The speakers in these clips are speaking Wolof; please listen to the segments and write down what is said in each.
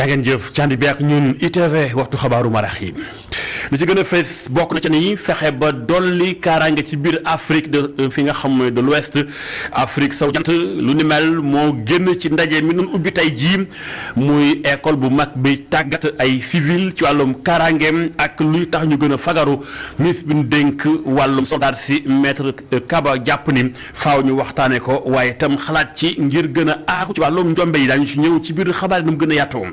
jaa ngeen jëf candi bi ak ñun ITV waxtu xabaaru marax yi lu ci gën a fees bokk na ci ni fexe ba dolli kaaraange ci biir Afrique de fi nga xam ne de l'Ouest Afrique sowu jant lu ni mel moo génn ci ndaje mi nun ubbi tey jii muy école bu mag bi tàggat ay civil ci wàllum kaaraangeem ak luy tax ñu gën a fagaru ministre bi ñu dénk wàllum soldat si maître Kaba jàpp ni faaw ñu waxtaane ko waaye itam xalaat ci ngir gën a aaru ci wàllum njombe yi daañu ci ñëw ci biir xabaar yi nu mu gën a yaatoo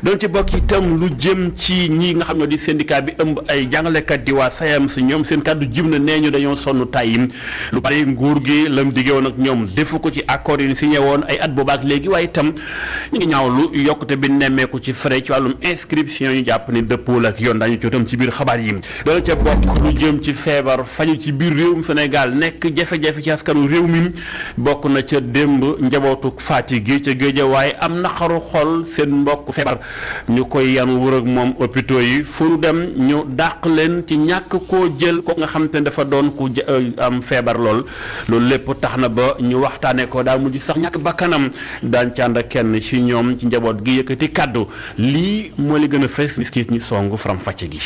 doon ci bokk itam lu jëm ci ñi nga xam ne di syndicat bi ëmb ay jàngalekat di waa SAEMS ñoom seen kàddu jib na nee ñu dañoo sonn tàyyi lu bari nguur gi lam diggee woon ak ñoom defu ko ci accord yi signé woon ay at boobaak léegi waaye itam ñu ngi ñaawlu yokkute bi nemmeeku ci frais ci wàllum inscription ñu jàpp ni dëppool ak yoon daañu cootam ci biir xabaar yi doon ca bokk lu jëm ci feebar faju ci biir réewum Sénégal nekk jafe-jafe ci askanu réew mi bokk na ca démb njabootu Fatick gi ca géej waaye am naqaru xol seen mbokk feebar ñu koy yan wër ak moom hôpitaux yi fu ñu dem ñu dàq leen ci ñàkk koo jël ko nga xam te ne dafa doon ku am feebar loolu lépp tax na ba ñu waxtaanee ko daa mujj sax ñàkk bakkanam daan ci ànd ak kenn ci ñoom ci njaboot gi yëkkati kàddu lii moo li gën a fees biskit ñi songu faram fàcce gi.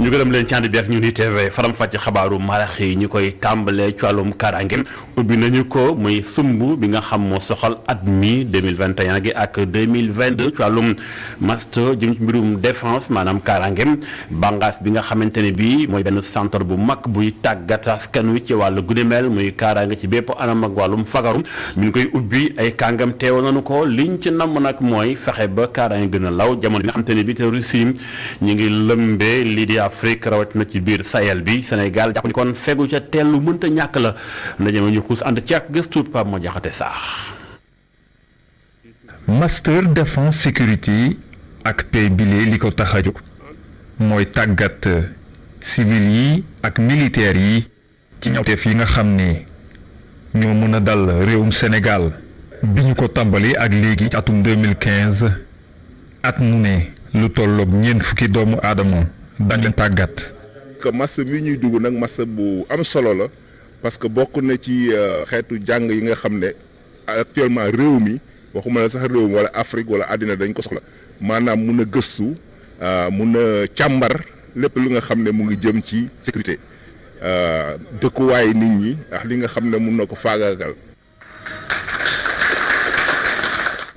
ñu gërëm leen ci ànd bi ak ñun ITV faram fàcc xabaaru marax yi ñu koy tàmbalee ci wàllum kaaraange ubbi nañu ko muy sumb bi nga xam moo soxal at mi 2021 gi ak 2022 ci wàllum master jëm ci mbirum défense maanaam kaaraange bàngaas bi nga xamante ne bii mooy benn centre bu mag buy tàggat askan wi ci wàllu gudimel muy kaaraange ci bépp anam ak wàllum fagaru bi ñu koy ubbi ay kàngam teew nañu ko liñ ci namm nag mooy fexe ba kaaraange gën a law jamono bi nga xamante ne bii te Russie ñu ngi lëmbee lii di Afrique rawatina ci biir Sahel bi Sénégal jàpp ni kon fegu ca teel lu mënta ñàkk la ndaje ma ñu xuus ànd ci ak gëstu Pape moo jaxate saax. master défense sécurité ak pay bile li ko tax a jóg mooy tàggat civil yi ak militaire yi ci ñawteef yi nga xam ne ñoo mën a dal réewum Sénégal bi ñu ko tàmbali ak léegi ci atum 2015 at mu ne lu tolloog ñeent fukki doomu aadama dañ leen tàggat. que master bi ñuy dugg nag master bu am solo la parce que bokk na ci xeetu jàng yi nga xam ne actuellement réew mi waxuma la sax réew mi wala Afrique wala àddina dañ ko soxla maanaam mun a gëstu mun a càmbar lépp lu nga xam ne mu ngi jëm ci sécurité dëkkuwaay nit ñi ak li nga xam ne mun na ko faagaagal.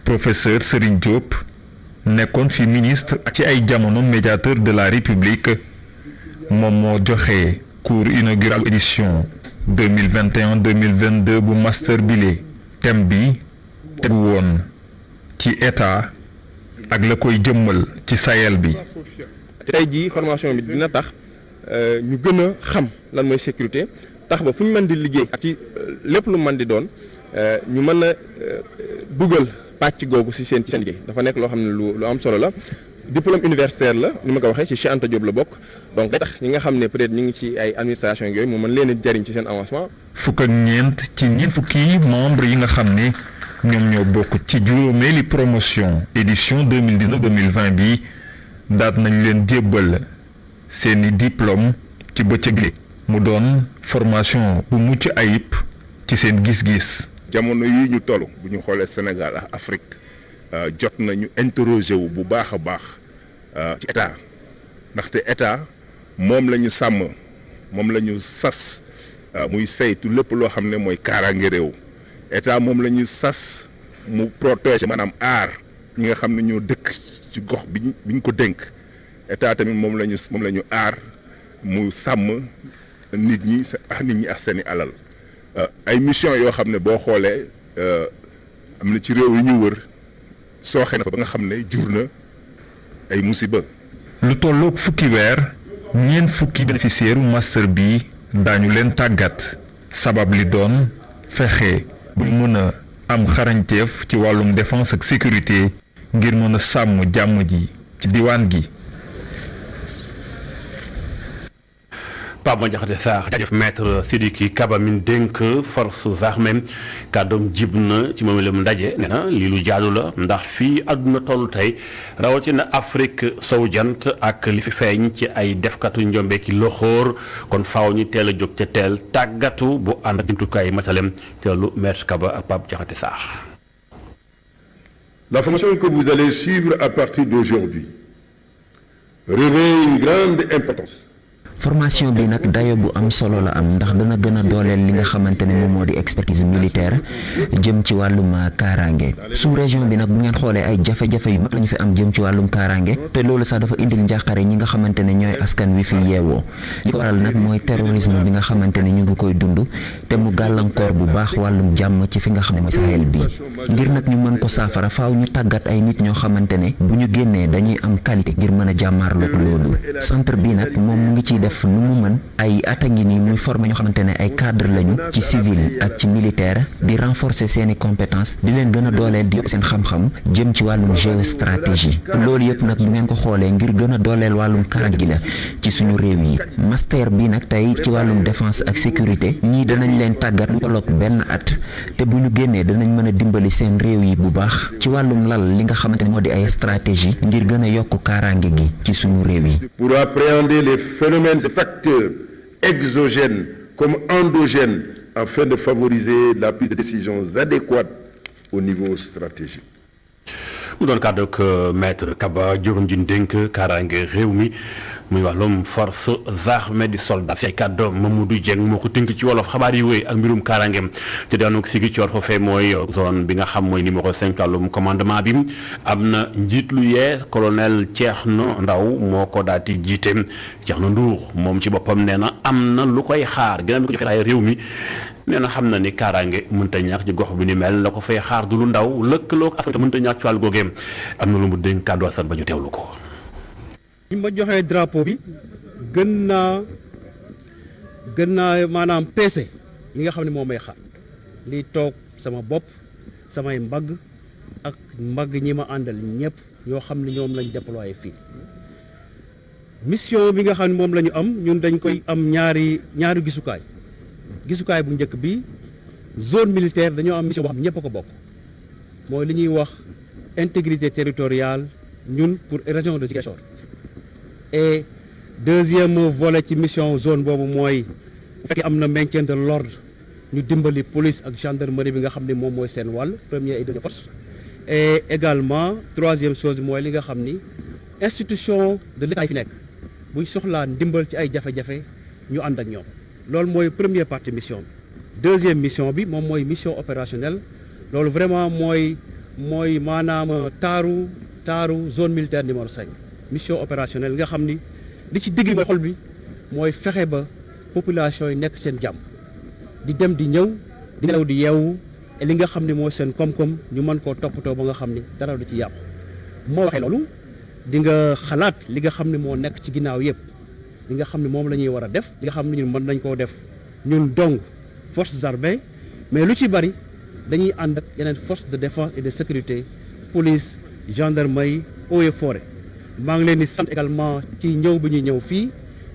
professeur Serigne Diop. nekkoon fi ministre ci ay jamono médiateur de la République moom moo joxe cours inaugural édition 2021-2022 bu master bile thème bi tegu woon ci état ak la koy jëmmal ci Sahel bi. tey jii formation bi dina tax ñu gën a xam lan mooy sécurité tax ba fu ñu mën di liggéey ak ci lépp lu mën di doon ñu mën a dugal pàcc googu ci seen liggéey dafa nekk loo xam ne lu am solo la diplôme universitaire la ni ma ko waxee ci Cheikh Anta Diop la bokk donc day tax ñi nga xam ne peut-être ñu ngi ci ay administration yooyu mu mën leen a jariñ ci seen avancement. fukk ak ñeent ci ñeent fukki membre yi nga xam ne ñoom ñoo bokk ci juróomeeli promotion édition 2019-2020 bi daat nañ leen jébbal seeni diplôme ci bëccëg mu doon formation bu mucc ayib ci seen gis-gis. jamono yi ñu toll bu ñu xoolee Sénégal ak Afrique jot nañu interroger wu bu baax a baax ci état ndaxte état moom la ñu sàmm moom la ñu sas muy saytu lépp loo xam ne mooy kaaraange réew état moom la ñu sas mu protéger maanaam aar ñi nga xam ne ñoo dëkk ci gox bi ñu ko dénk état tamit moom la ñu aar mu sàmm nit ñi ak seeni alal. ay mission yoo xam ne boo xoolee am na ci réew yi ñu wër sooxe na fa ba nga xam ne jur na ay musiba. lu tolloog fukki weer ñeent fukki bénéficiaire master bi daañu leen tàggat sabab li doon fexe bu mën a am xarañteef ci wàllum défense ak sécurité ngir mën a sàmm jàmm ji ci diwaan gi. Pape Madiakhaté Sarr jaajëf maître Sidiki Kaba min dénk forces armées kàddoom jib na ci moom itam ndaje nee na lii lu jaadu la ndax fii àdduna toll tey rawatina Afrique sowu jant ak li fi feeñ ci ay defkatu njombe ki loxoor kon faaw ñu teel a jóg ca teel tàggatu bu ànd ak jumtukaay matalem teelu maître Kaba ak Pape Madiakhaté Sarr. La formation que vous allez suivre à partir d'aujourd'hui revêt une grande importance. formation bi nag dayo bu am solo la am ndax dana gën a dooleel li nga xamante ne moom moo di expertise militaire jëm ci wàllum kaaraange sous région bi nag bu ngeen xoolee ay jafe-jafe yu mag la ñu fi am jëm ci wàllum kaaraange te loolu sax dafa indil njàqare ñi nga xamante ne ñooy askan wi fi yeewoo li ko waral nag mooy terrorisme bi nga xamante ne ñu ngi koy dund te mu gàllankoor bu baax wàllum jàmm ci fi nga xam ne mooy Sahel bi ngir nag ñu mën ko saafara faaw ñu tàggat ay nit ñoo xamante ne bu ñu génnee dañuy am qualité ngir mën a jàmmaarloog loolu centre bi nag moom mu ngi ciy def nu mu mën ay at a ngi nii muy formé ñoo xamante ne ay cadre lañu ci civil ak ci militaire di renforcer seeni compétences di leen gën a dooleel di yokk seen xam-xam jëm ci wàllum géostratégie loolu yëpp nag bu ngeen ko xoolee ngir gën a dooleel wàllum kaaraange gi la ci suñu réew yi master bi nag tey ci wàllum défense ak sécurité ñii danañ leen tàggat lu tolloog benn at te bu ñu génnee danañ mën a dimbali seen réew yi bu baax ci wàllum lal li nga xamante ne moo di ay stratégie ngir gën a yokk kaaraange gi ci suñu réew yi. Pour appréhender les phénomènes et facteurs exogènes comme endogènes afin de favoriser la prise de décisions adéquates au niveau stratégique. mu doon kàddu ak maître Kaba jëruñ ji dénk kaaraange réew mi muy wàllum forces armées di soldat si ay kàddu Mamadou Dieng moo ko tënk ci wolof xabaar yi wéy ak mbirum kaaraangeem te daanu Ziguinchor foofee mooy zone bi nga xam mooy numéro 5 wàllum commandement bi am na njiit lu yees colonel Thierno Ndaw moo ko daal di jiite Thierno Ndour moom ci boppam nee na am na lu koy xaar ginnaaw bi ko joxe ay réew mi nee na xam na ni kaaraange mënta ñàkk ci gox bi ni mel la ko fay xaar du lu ndaw lëkkaloo ak askan mënta ñàkk ci wàllu googeem am na lu mu dénk kàddu askan ba ñu teewlu ko. bi ma joxee drapeau bi gën naa maanaam peese li nga xam ne moo may xaar li toog sama bopp samay mbagg ak mbagg ñi ma àndal ñëpp ñoo xam ne ñoom lañ déployé fii mission bi nga xam ne moom la ñu am ñun dañ koy am ñaari gisukaay bu njëkk bi zone militaire dañoo am mission boo xam ne ñëpp a ko bokk mooy li ñuy wax intégrité territoriale ñun pour région de Ziguinchor et deuxième volet ci mission zone boobu mooy bu fekkee am na maintien de l'ordre ñu dimbali police ak gendarmerie bi nga xam ne moom mooy seen wàll première et deuxième force et également troisième chose mooy li nga xam ni institution de l'État yi fi nekk buñ soxlaa ndimbal ci ay jafe-jafe ñu ànd ak ñoom loolu mooy première partie mission bi deuxième mission bi moom mooy mission opérationnelle loolu vraiment mooy maanaam taaru zone militaire numéro 5 mission opérationnelle nga xam ni li ci digg mooy xol bi mooy fexe ba population yi nekk seen jàmm di dem di ñëw di nelaw di yeewu et li nga xam ne mooy seen koom-koom ñu mën koo toppatoo ba nga xam ni dara du ci yàqu moo waxee loolu di nga xalaat li nga xam ne moo nekk ci ginnaaw yëpp li nga xam ne moom la ñuy war a def li nga xam ne ñun mën nañ koo def ñun dong forces armées mais lu ci bari dañuy ànd ak yeneen force de défense et de sécurité police gendarmerie eaux et forêt maa ngi leen di sant également ci ñëw bi ñuy ñëw fii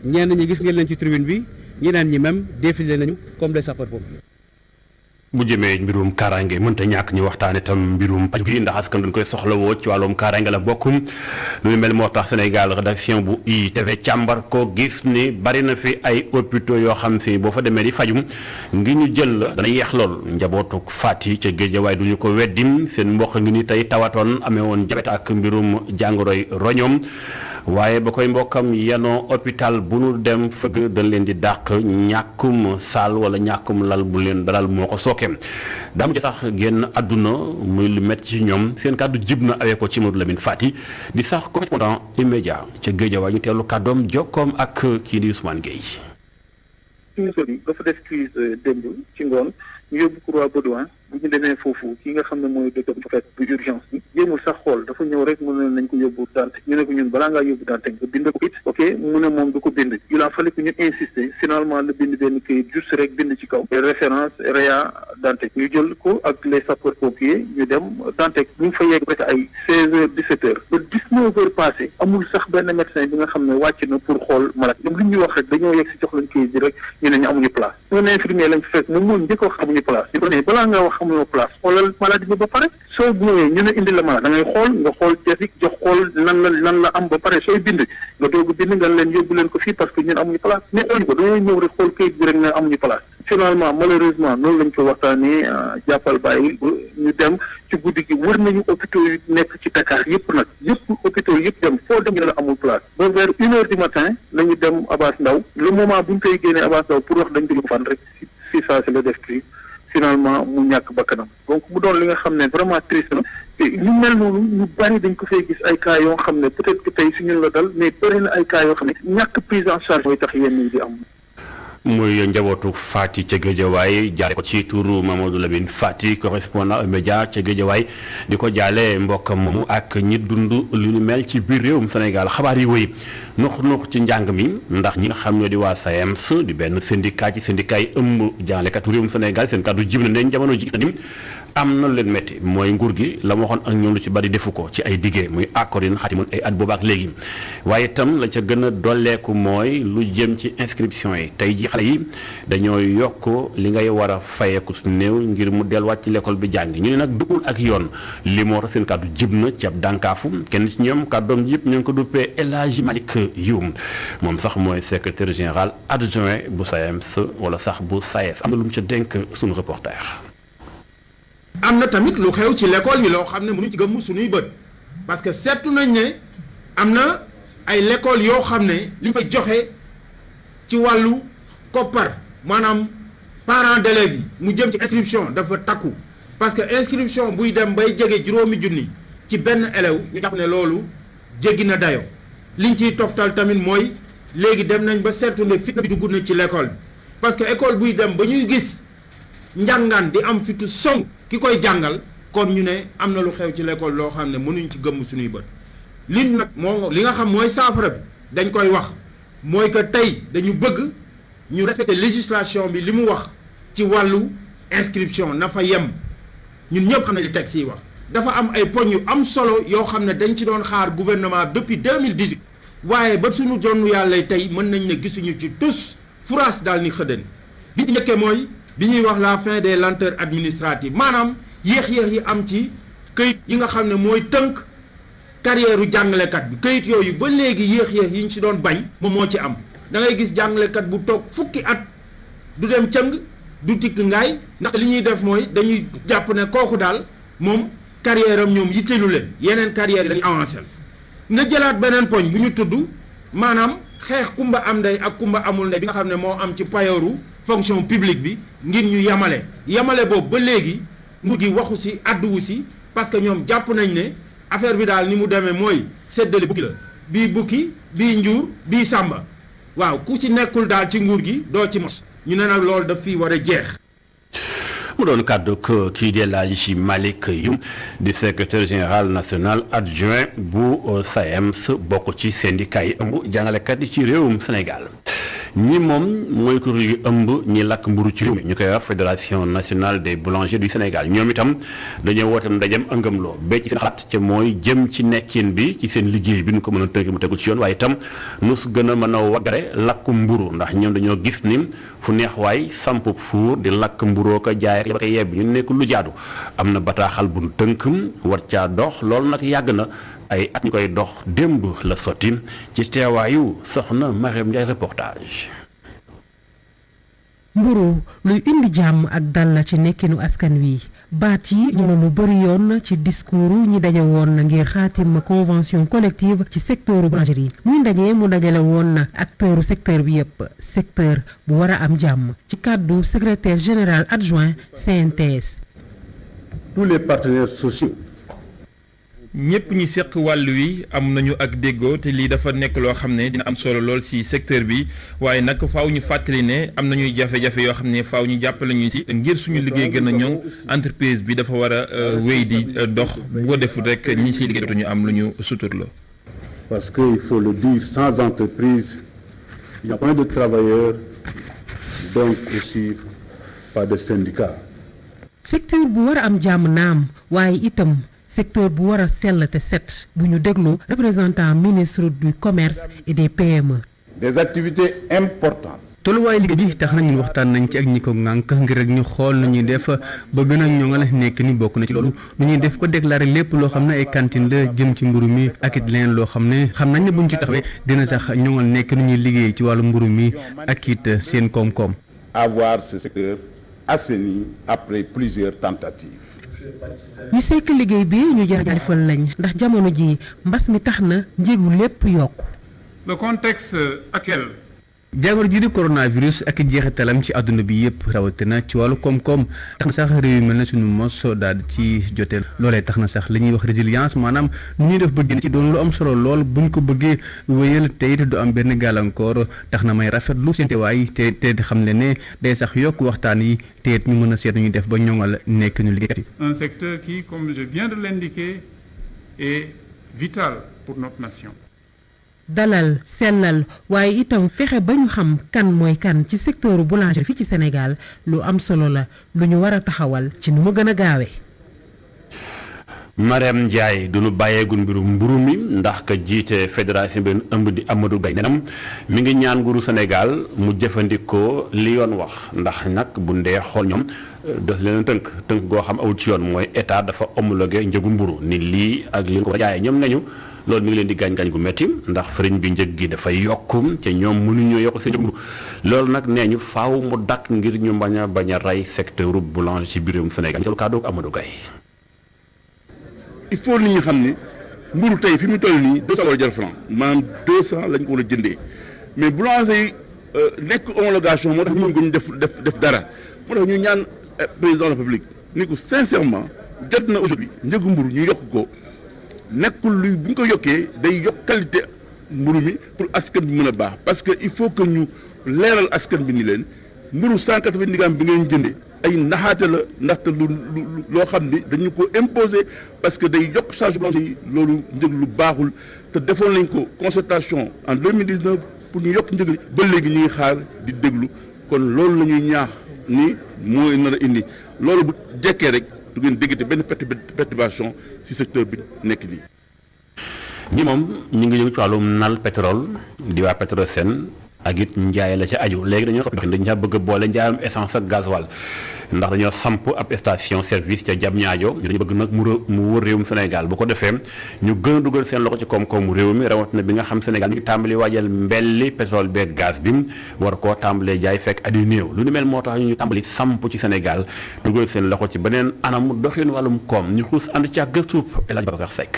ñenn ñi gis ngeen leen ci tribune bi ñeneen ñi même défilé nañu comme des sapeurs-pompiers. bu jëmee mbirum kaaraange mënta ñàkk ñu waxtaan itam mbirum paj gi ndax askan dañ koy soxlawoo ci wàllum kaaraange la bokkum lu mel moo tax Sénégal rédaction bu ITV càmbar ko gis ni bari na fi ay hôpitaux yoo xam si boo fa demee di fajum ngi ñu jël la dana yeex lool njabootu Fati ca Géejawaay duñu ko weddim seen mbokk ngi ni tey tawatoon amee woon jabet ak mbirum jàngoroy roñoom waaye ba koy mbokkam yenoo hôpital bu nu dem fëgg dañ leen di dàq ñàkkum saal wala ñàkkum lal bu leen dalal moo ko sookeem daam ci sax génn àdduna muy lu métti ci ñoom seen kàddu jib na awee ko ci Modou Lamine Fati di sax correspondant immédiat ca Géejawaay ñu teelu kàddoom jokkoom ak kii di Ousmane Gueye. émission bi dafa def crise démb ci ngoon ñu yóbbu ko Roi Baudouin bu ñu demee foofu ki nga xam ne mooy docteur bu fekk bu urgence bi jéemul sax xool dafa ñëw rek mu ne nañ ko yóbbu Dantec ñu ne ko ñun balaa ngaa yóbbu Dantec nga bind ko it ok mu ne moom du ko bind il a fallu que ñu insister finalement la bind benn këyit juste rek bind ci kaw référence Réa Dantec ñu jël ko ak les sapeurs pompiers ñu dem Dantec ñu ngi fa yegg rek ay 16h 17h ba 19h passé amul sax benn médecin bi nga xam ne wàcc na pour xool malade ñoom li ñuy wax rek dañoo yegg si jox lañ këyit bi rek ñu ne ñu amuñu place un infirmier lañ fekk moom moo njëkk wax amuñu place ñu ko ne balaa nga wax amuñu place xoolal maladie bi ba pare soo ñëwee ñu ne indi la malade da ngay xool nga xool diagnostic jox xool lan la am ba pare sooy bind nga doog bind nga leen yóbbu leen ko fii parce que ñun amuñu place mais oñu ko dañoo ñëw rek xool këyit bi rek ne amuñu place finalement malheureusement noonu lañ ko waxtaanee jàppal bàyyi ñu dem ci guddi gi wër nañu hôpitaux yu nekk ci Dakar yëpp nag yëpp hôpitaux yëpp dem foo dem ñu la amul place ba vers 1h du matin nañu dem Abass Ndao le moment bu ñu koy génnee Abass Ndao pour wax dañ ko fan rek si saa si la def kii finalement mu ñàkk bakkanam donc mu doon li nga xam ne vraiment triste na te ñu mel noonu ñu bari dañ ko fay gis ay cas yoo xam ne peut-être que tey si ñun la dal mais bëri na ay cas yoo xam ne ñàkk prise en charge mooy tax yenn yi di am. muy njabootu Fati ca Guédiawaye jaale ko ci turu Mamadou Lamine Fati correspondant média ca Guédiawaye di ko jaale mbokkam moomu ak ñi dund lu ñu mel ci biir réewum Sénégal xabaar yi wéy nux ci njàng mi ndax ñi nga xam ne di waa SAEMS di benn syndicat ci syndicat yi ëmb jàngalekatu réewum Sénégal seen kàddu jib na ne jamono ji am na leen métti mooy nguur gi la ma waxoon ak ñoom lu ci bari defu ko ci ay diggé muy accord yi xatimoon ay at boobaak léegi waaye itam la ca gën a dolleeku mooy lu jëm ci inscription yi tey ji xale yi dañoo yokk li ngay war a fayeeku su néew ngir mu delluwaat ci l'école bi jàngi ñu ne nag duggul ak yoon li moo tax seen kàddu jib na ci ab dànkaafu kenn ci ñoom kàddoom yëpp ñu ngi ko duppee El Hadji Malick Youm moom sax mooy secrétaire général adjoint bu SAEMS wala sax bu SAES am na lu mu ca dénk suñu reporter. am na tamit lu xew ci l'école yi loo xam ne mënu ci gëmm suñuy bët parce que seetlu nañ ne am na ay l'école yoo xam ne li fay joxe ci wàllu koppar maanaam parents d'élèves yi mu jëm ci inscription dafa takku parce que inscription buy dem bay jege juróomi junni ci benn élève ñu jàpp ne loolu jéggi na dayo liñ ciy toftal tamit mooy léegi dem nañ ba seetlu ne fitna bi dugg na ci l'école bi parce que école buy dem ba ñuy gis njàngaan di am fitu song ki koy jàngal kon ñu ne am na lu xew ci l'école loo xam ne mënuñ ci gëmm suñuy bët li nag moo li nga xam mooy saafara bi dañ koy wax mooy que tey dañu bëgg ñu respecter législation bi li mu wax ci wàllu inscription na fa yem ñun ñëpp xam ne li texte yi wax dafa am ay poñ yu am solo yoo xam ne dañ ci doon xaar gouvernement depuis 2018 waaye ba suñu jonn yàlla tey mën nañ ne gisuñu ci tous furaas daal ni xëddan bi ci njëkkee mooy bi ñuy wax la fin des lenteurs administratives maanaam yéex-yéex yi am ci këyit yi nga xam ne mooy tënk carrière u jàngalekat bi këyit yooyu ba léegi yéex-yéex yi ñu si doon bañ moom moo ci am da ngay gis jàngalekat bu toog fukki at du dem cëng du tikk ngaay ndax li ñuy def mooy dañuy jàpp ne kooku daal moom carrière am ñoom yittelu leen yeneen carrière yi dañuy avancé nga jëlaat beneen poñ bu ñu tudd maanaam xeex kumba am ndey ak kumba amul ndey bi nga xam ne moo am ci payooru fonction publique bi ngir ñu yamale boobu ba léegi nguur gi waxu si àdduwu si parce que ñoom jàpp nañ ne affaire bi daal ni mu demee mooy séddale bukki la bii bukki bii njuur bii sàmba waaw ku ci nekkul daal ci nguur gi doo ci mos ñu ne nag loolu daf fii war a jeex. mu doon kàddu kii di El Hadji Malick Youm di secrétaire général national adjoint bu SAEMS bokk ci syndicat yi ëmb jàngalekat yi ci réewum Sénégal ñi moom mooy kuréel yu ëmb ñi lakk mburu ci réew mi ñu koy wax fédération nationale des boulangers du Sénégal ñoom itam dañoo wootam ndajem ëngëmloo ba ci seen xalaat ca mooy jëm ci nekkin bi ci seen liggéey bi nu ko mën a tënk mu tegu ci yoon waaye itam nu su gën a mën a waggare lakku mburu ndax ñoom dañoo gis ni fu neex waay samp fuur di lakk mburoo ko jaay ba koy yebbi ñu nekk lu jaadu am na bataaxal bu nu tënk war caa dox loolu nag yàgg na ay at ñu koy dox démb la sotti ci teewaayu soxna Mariam Ndiaye reportage. mburu luy indi jàmm ak dal la ci nekkinu askan wi baat yi ñu lu bëri yoon ci discours ñi daje woon ngir xaatim convention collective ci secteur boulangerie muy ndaje mu dajale woon acteuru secteur bi yëpp secteur bu war a am jàmm ci kàddu secrétaire général adjoint CNTS. tous les partenaires sociaux ñëpp ñi seq wàll wi am nañu ak déggoo te lii dafa nekk loo xam ne dina am solo lool ci secteur bi waaye nag faaw ñu fàttali ne am nañuy jafe-jafe yoo xam ne faaw ñu jàppale ñu ci ngir suñu liggéey gën a ñoŋ entreprise bi dafa war a wéy di dox bu ko deful rek ñi ciy liggéey dootuñu am lu ñu suturloo. Parce qu'il faut le dire, sans entreprise, il n'y a pas de travailleurs, donc aussi pas de syndicats. secteur bu war a am jàmm naam waaye itam secteur bu war a sell te set bu ñu déglu représentant ministre du commerce et des PME. Des activités importantes. tolluwaay liggéey bi tax nañu waxtaan nañ ci ak ñi ko ŋànk ngir rek ñu xool nu ñuy def ba gën a ñoŋal nekk ni bokk na ci loolu nu ñuy def ko déclarer lépp loo xam ne ay cantine la jëm ci mburu mi ak it leneen loo xam ne xam nañ ne buñ ci taxawee dina sax ñoŋal nekk nu ñuy liggéey ci wàllu mburu mi ak it seen koom-koom. Avoir ce secteur assaini après plusieurs tentatives. ñi sekk liggéey bi ñu jaajëfal lañ ndax jamono ji mbas mi tax na njëgu lépp yokku. Le contexte actuel. jàngoro ji di coronavirus ak jeexitalam ci àdduna bi yëpp rawatina ci wàllu koom-koom tax na sax réew yu mel na suñu mos daal ci joteel loolee tax na sax li ñuy wax résilience maanaam nu ñuy def ba génn ci doon lu am solo lool buñ ko bëggee wéyal te it du am benn gàllankoor tax na may rafetlu seen teewaay te xam le ne day sax yokk waxtaan yi te it ñu mën a seet nu ñuy def ba ñoŋal nekk ñu liggéey. Un secteur qui, comme je viens de l'indiquer, est vital pour notre nation. dalal sellal waaye itam fexe ba ñu xam kan mooy kan ci secteur boulangerie fii ci Sénégal lu am solo la lu ñu war a taxawal ci nu mu gën a gaawee. Marème Ndiaye du ñu bàyyeegul mbirum mburu mi ndax ka jiite fédération bi ëmb di Amadou Gaye nenam mi ngi ñaan nguuru Sénégal mu jëfandikoo li yoon wax ndax nag bu ndee xool ñoom daf leen tënk goo xam awul ci yoon mooy état dafa homologué njëgu mburu ni lii ak li ko jaayee ñoom nañu loolu mi ngi leen di gaañ-gaañ gu metti ndax farine bi njëg gi dafay yokkum te ñoom mënuñoo yokk seen njëg loolu nag nee ñu faaw mu dakk ngir ñu bañ a rey secteur boulanger ci biir réewum Sénégal ñu kàddu Amadou Gaye. Il faut nit ñi xam ni mburu tey fi mu toll nii 200 war a jar franc maanaam 200 lañ ko war a jëndee mais boulanger yi nekk homologation moo tax ñu gën def dara moo tax ñu ñaan président de la République ni ko sincèrement jot na aujourd'hui njëgu mburu ñu yokk ko nekkul luy bu ñu ko yokkee day yokk qualité mburu mi pour askan bi mën a baax parce que il faut que ñu leeral askan bi ni leen mburu 180 grammes bi ngeen jëndee ay naxaate la ndaxte loo xam ni dañu ko imposer parce que day yokk charge boulanger yi loolu njëg lu baaxul te defoon nañ ko concertation en 2019 pour ñu yokk njëg li ba léegi ñu ngi xaar di déglu kon loolu la ñuy ñaax ni mooy nar a indi loolu bu jekkee rek du ngeen déggate benn perturbation ci secteur bi nekk nii. ñi moom ñu ngi yëngu ci wàllum nal pétrole di waa Petrosen ak it njaay la ca aju léegi dañoo soppi doxin dañu caa bëgg a boole njaayam essence ak gasoil ndax dañoo samp ab station service ca Diamniadio ñu dañu bëgg nag mu wër réewum Sénégal bu ko defee ñu gën a dugal seen loxo ci koom-koomu réew mi rawatina bi nga xam Sénégal ñu ngi tàmbali waajal mbelli pétrole beeg gaz bi war koo tàmbalee jaay fekk at yu néew lu ni mel moo tax ñu tàmbali samp ci Sénégal dugal seen loxo ci beneen anam doxin wàllum koom ñu xuus ànd ci ak gëstu El Hadj Babacar Seck.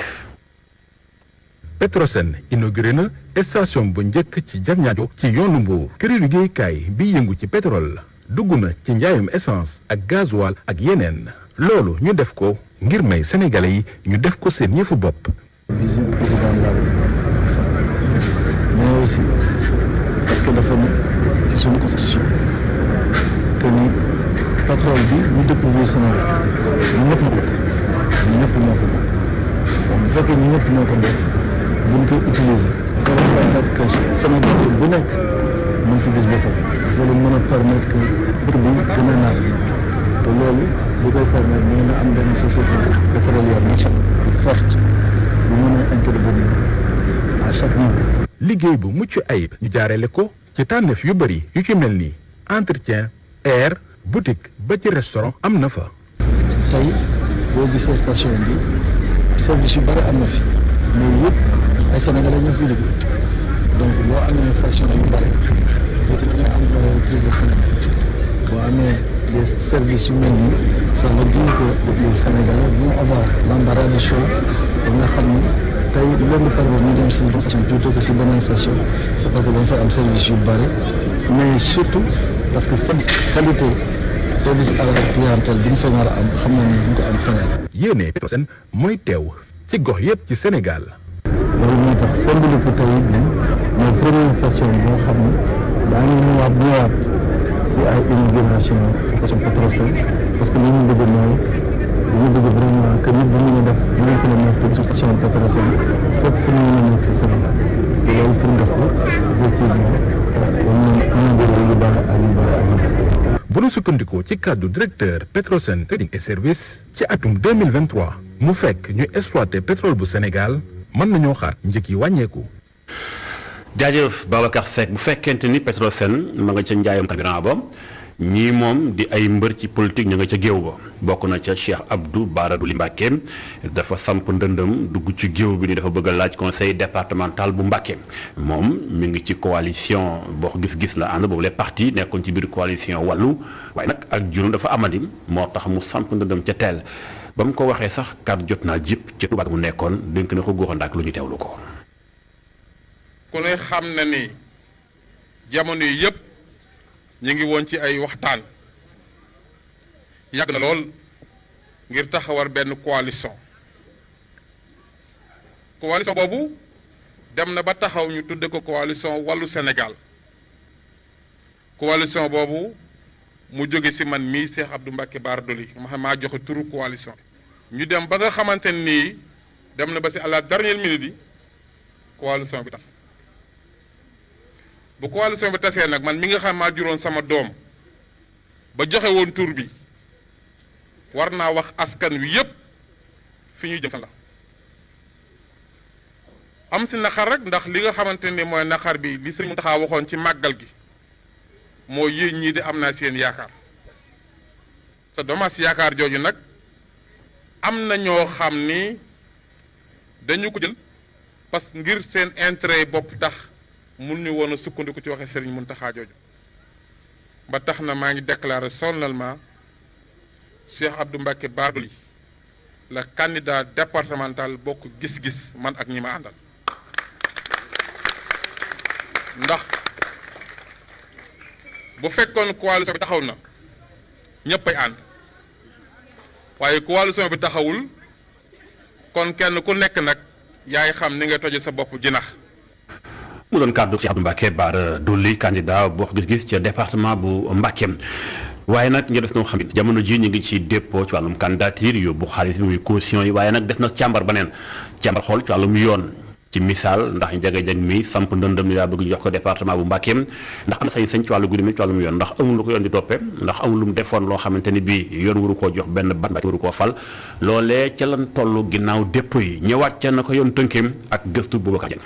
Petrosen inauguré na station bu njëkk ci Diamniadio ci yoonu Mbour këru liggéeykaay bi yëngu ci pétrole dugg na ci njaayum essence ak gasoil ak yeneen loolu ñu def ko ngir may sénégalais yi ñu def ko seen yëfu bopp. vision président de la République mais aussi parce que dafa ne ci suñu constitution que ni pétrole bi ñu découvrir Sénégal ñu ñëpp ñoo ko bu fekkee ñu ñëpp ñoo ko def buñ koy utiliser il faut permettre que Sénégal bu nekk mën si gis boppam il faut mën a permettre que dëkk bi gën a naat te loolu li koy permettre mooy nga am benn société pétrolière nationale bu forte bu mën a intervenir à chaque niveau. liggéey bu mucc ayib ñu jaareele ko ci tànneef yu bëri yu ci mel ni entretien air boutique ba ci restaurant am na fa. tey boo gisee station bi service yu bëri am na fi mais yëpp ay sénégalais ñoo fi liggéey donc boo amee station yu bëri dootu nga am plus de Sénégal boo amee des services yu mel nii ça veut dire que les Sénégalais vont avoir l'embarras du choix ba nga xam ni tey lu leen di permettre ñu dem si station plutôt que si beneen station c'est parce que dañ fay am service yu bëri mais surtout parce que service qualité service à la clientèle bi ñu fa war a am xam na ni duñ ko am feneen. yéene Petrosen mooy teew ci gox yépp ci Sénégal. loolu moo tax symbolique bi tey bi mooy première station boo xam ne daañu ñëwaat si ay inauguration station Petrosen parce que li ñu bëgg mooy dañu bëgg vraiment que nit bu ñu def 20 kilomètres de station Petrosen fépp fu ñu mën a nekk si Sénégal te loolu pour def ko effectivement bu ñu sukkandikoo ci kàddu directeur Petrosen Trading et Services ci atum 2023 mu fekk ñu exploité pétrole bu Sénégal mën nañoo xaar njëg yi wàññeeku. jaajëf Babacar Seck bu fekkente ni Petrosen ma nga ca njaayam carburant ba ñii moom di ay mbër ci politique ñu nga ca géew ba bokk na ca Cheikh Abdou Bara Dolly Mbacké dafa samp ndëndëm dugg ci géew bi ni dafa bëgg a laaj conseil départemental bu Mbacké moom mi ngi ci coalition boo gis-gis la ànd boobu les partis nekkoon ci biir coalition wàllu waaye nag ak juróom dafa amadi moo tax mu samp ndëndëm ca teel ba mu ko waxee sax kàddu jot naa jip ca Touba mu nekkoon dénk na ko góoxandaak lu ñu teewlu ko. ku ne xam na ni jamono yi yëpp ñu ngi woon ci ay waxtaan yàgg na lool ngir taxawar benn coalition boobu dem na ba taxaw ñu tudde ko coalition wàllu Sénégal coalition boobu mu jóge ci man mii Cheikh Abdou Mbacké Bara Dolly maa joxe turu coalition ñu dem ba nga xamante nii dem na ba ci à la dernière minute yi coalition bi tas bu coalition bi tasee nag man mi nga xam maa juróon sama doom ba joxe woon tur bi war naa wax askan wi yépp fi ñu jëm la am si naqar rek ndax li nga xamante ni mooy naqar bi li Sëriñ Mountakha waxoon ci màggal gi moo yéen ñii di am naa seen yaakaar sa dommage yaakaar jooju nag am na ñoo xam ni dañu ko jël parce que ngir seen intérêt bopp tax mun ñu woon a sukkandiku ci waxe Serigne Mountakha jooju ba tax na maa ngi déclaré solennellement Cheikh Abdou Mbacké Bara Dolly la candidat départemental bokk gis-gis man ak ñi ma àndal ndax bu fekkoon coalition bi taxaw na ñëppay ànd waaye coalition bi taxawul kon kenn ku nekk nag yaay xam ni nga toje sa bopp jinax mu doon kàddu ci Abdou Mbacké Bara Dolly candidat bokk gis-gis ci département bu Mbacké waaye nag ñu des noo xam ne jamono ji ñu ngi ci dépôt ci wàllum candidature yóbbu xaalis bi muy caution yi waaye nag des na càmbar beneen càmbar xool ci wàllum yoon ci misaal ndax njëge-njëg mi samp ndëndëm ni daa bëgg jox ko département bu Mbacké ndax am na sañ-sañ ci wàllu guddi mi ci wàllum yoon ndax amul lu ko yoon di toppee ndax amul lu mu defoon loo xamante ni bii yoon waru koo jox benn bat waru koo fal loolee ca lan toll ginnaaw dépôt yi ñëwaat ca na ko yoon tënkeem ak gëstu Boubacar Dieng.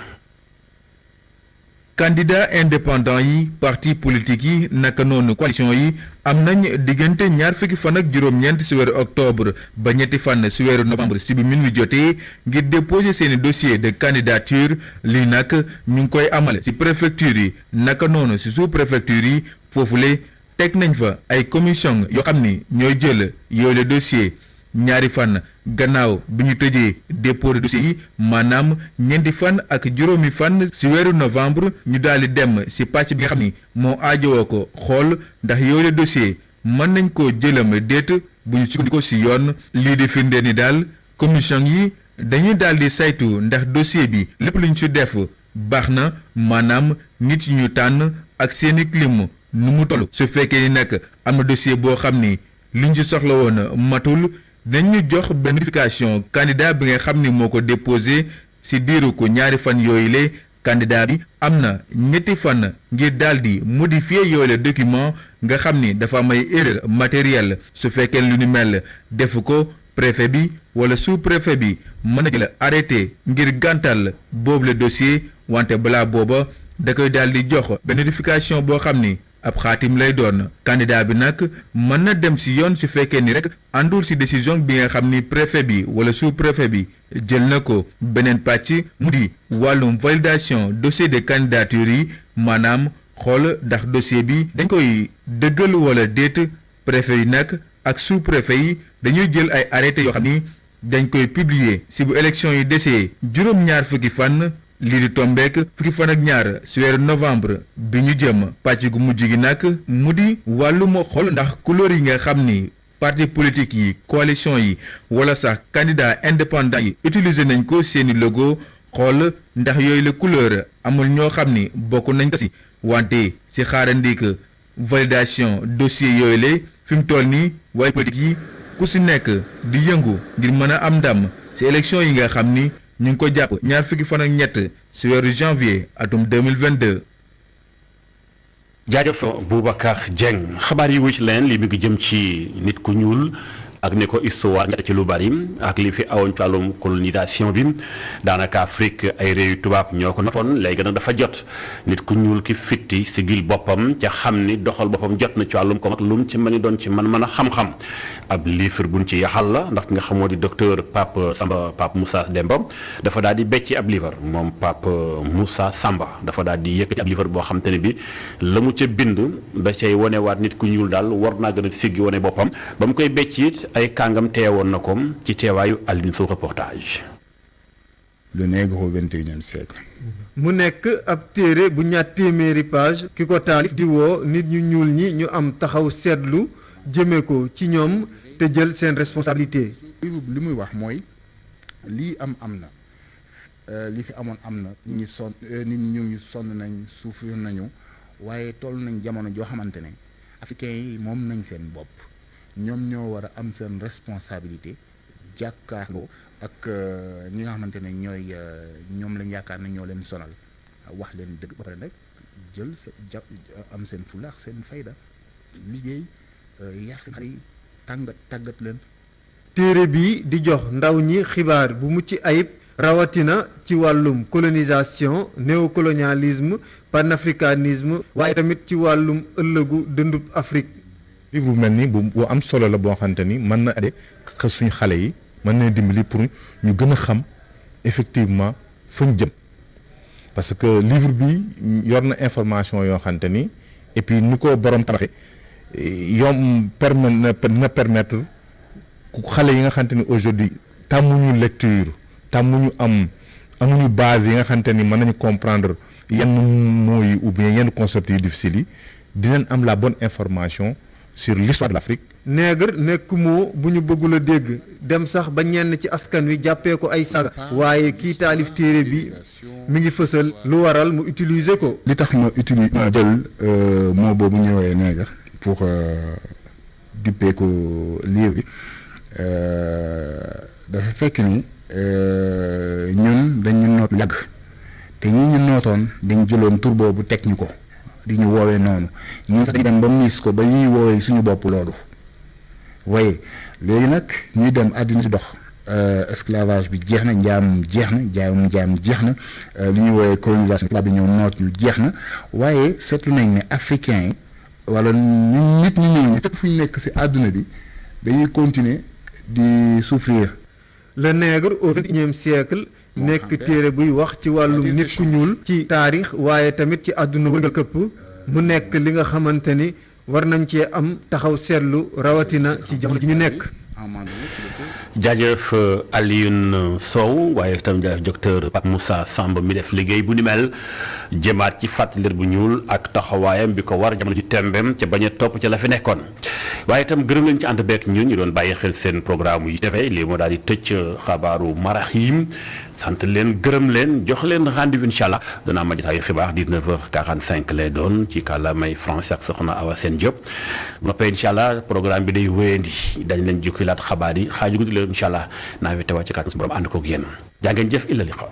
candidat indépendant yi parti politique yi naka noonu coalition yi am nañ diggante ñaar fukki fan ak juróom-ñeent ci weeru octobre ba ñetti fan ci weeru novembre ci bi minuit jotee ngir déposer seeni dossier de candidature lii nag ñu ngi koy amale ci préfecture yi naka noonu ci sous préfecture yi foofule teg nañ fa ay commission yoo xam ni ñooy jël yooyu dossier ñaari fan gannaaw bi ñu tëjee dépôt de dossier yi maanaam ñeenti fan ak juróomi fan ci weeru novembre ñu daal di dem ci pàcc bi nga xam ni moo aajowoo ko xool ndax yooyu dossier mën nañ koo jëlam déet bu ñu sukkandikoo ci yoon lii di firnde ni daal commission yi dañuy daal di saytu ndax dossier bi lépp lu ñu ci def baax na maanaam nit yi ñu tànn ak seeni lim nu mu toll su fekkee ni nag am na dossier boo xam ni liñ ci soxla woon matul dañu jox benn notification candidat bi nga xam ni moo ko déposé ci diiru ko ñaari fan yooyu le candidat bi am na ñetti fan ngir daal di modifier yooyu le document nga xam ni dafa am ay erreur matérielle su fekkee lu ni mel def ko préfet bi wala sous préfet bi mën na jël arrêté ngir gàntal boobu le dossier wante balaa booba da koy daal di jox benn notification boo xam ni ab xaatim lay doon candidat bi nag mën na dem ci yoon su fekkee ni rek àndul ci décision bi nga xam ni préfet bi wala sous préfet bi jël na ko beneen pàcc mu di wàllum validation dossier de candidature yi maanaam xool ndax dossier bi dañ koy dëggal wala déet préfet yi nag ak sous préfet yi dañuy jël ay arrêté yoo xam ni dañ koy publier ci bu élection yi desee juróom-ñaar fukki fan lii di tombeek fukki fan ak ñaar ci weeru novembre bi ñu jëm pàcc gu mujj gi nag mu di wàllum xool ndax couleur yi nga xam ni parti politique yi coalition yi wala sax candidat indépendant yi utiliser nañ ko seeni logo xool ndax yooyu la couleur amul ñoo xam ni bokk nañ ko ci wante ci xaarandik validation dossier yooyu la fi mu toll nii waaye politique yi ku ci nekk di yëngu ngir mën a am ndam ci élection yi nga xam ni ñu ngi ko jàpp ñaar fukki fan ak ñett ci weeru janvier atum 2022. jaajëf Boubacar Dieng xabaar yi wu ci leen li mi ngi jëm ci nit ku ñuul ak ni ko histoire nga ci lu bari ak li fi awoon ci wàllum colonisation bi daanaka Afrique ay réew yu tubaab ñoo ko noppoon léegi nag dafa jot nit ku ñuul ki fitti sigil boppam ca xam ni doxal boppam jot na ci wàllum ko mat lu mu ci mën a doon ci mën a xam-xam ab livre buñ ci yaxal la ndax nga xamoo di docteur Pape Moussa Demba dafa daal di becci ab livre moom Pape Moussa Samba dafa daal di yëkkati ab livre boo xam te ne bi la mu ca bind da cay wonewaat nit ku ñuul daal war naa gën a siggi wane boppam ba mu koy becc it ay kàngam teewoon na ko ci teewaayu Aline Sow reportage. Le nègre au XXIe siècle. mu nekk ab téere bu ñaar téeméeri page ki ko taalif di woo nit ñu ñuul ñi ñu am taxaw seetlu jëmee ko ci ñoom te jël seen responsabilité. li muy wax mooy lii am na li fi amoon am na nit ñi ñu sonn nañ souffrir nañu waaye toll nañ jamono joo xamante ne africains yi moom nañ seen bopp ñoom ñoo war a am seen responsabilité jàkkaarloo ak ñi nga xamante ne ñoom lañ yaakaar ne ñoo leen sonal wax leen dëgg ba pare nag jël am seen fulla ak seen fayda liggéey yar seen xale yi tàggat leen. téere bi di jox ndaw ñi xibaar bu mucc ayib rawatina ci wàllum colonisation néocolonialisme panafricanisme waaye tamit ci wàllum ëllëgu dëndub Afrique. livre bu mel ni bu am solo la boo xamante ni mën na ade suñu xale yi mën na dimbali pour ñu gën a xam effectivement fañ jëm parce que livre bi yor na information yoo xamante ni et puis ni ko borom tabaxee yom na permettre ku xale yi nga xamante ni aujourd'hui tàmmuñu lecture tàmmuñu amuñu base yi nga xamante ni mën nañu comprendre yenn mots yi ou bien yenn concepts yu difficiles yi dinañ am la bonne information sur l'histoire de l'Afrique. nègre nekk moo bu ñu bëggul a dégg dem sax ba ñenn ci askan wi jàppee ko ay saga waaye kii taalif téere bi mi ngi fësal lu waral mu utiliser ko. li tax ma jël mot boobu ñëwee nègre pour duppee ko livre bi dafa fekk ni ñun dañu noot yàgg te ñi ñu nootoon dañ jëloon tur boobu teg ñu ko di ñu woowee noonu ñun sax dañu dem ba miis ko ba ñuy woowee suñu bopp loolu waaye léegi nag ñuy dem àddina si dox esclavage bi jeex na njaam jeex na jaam jeex na li ñuy woowee colonisation tubaab bi ñëw noot ñu jeex na waaye seetlu nañ ne africain yi wala ñun nit ñi ñëw ñi fépp fu ñu nekk si àdduna bi dañuy continuer di souffrir. Le nègre au XXIe siècle nekk téere buy wax ci wàllum nit ku ñuul ci taarix waaye tamit ci àdduna wërngal këpp mu nekk li nga xamante ni war nañ cee am taxaw seetlu rawatina ci jamono ji ñu nekk. jaajëf Alioune Sow waaye itam jaajëf docteur Pape Moussa Samb mi def liggéey bu ni mel jëmaat ci fàttali bu ñuul ak taxawaayam bi ko war jamono ji tembem ca bañ a topp ca la fi nekkoon waaye itam gërëm leen ci ànd beek ñun ñu doon bàyyi xel seen programme yi defee lii moo daal di tëj xabaaru Maraxim sant leen gërëm leen jox leen rendez-vous incha allah danaa ma jotaayu xibaar 19h45 lay doon ci kàllaamay français ak soxna Awa Sène Diop noppee incha allah programme bi day wéyandi dañ leen jukkilaat xabaar yi xaaju guddi leen incha allah naa fi teewaat ci kàttan su borom ànd koog yéen jaa ngeen jëf illa liqa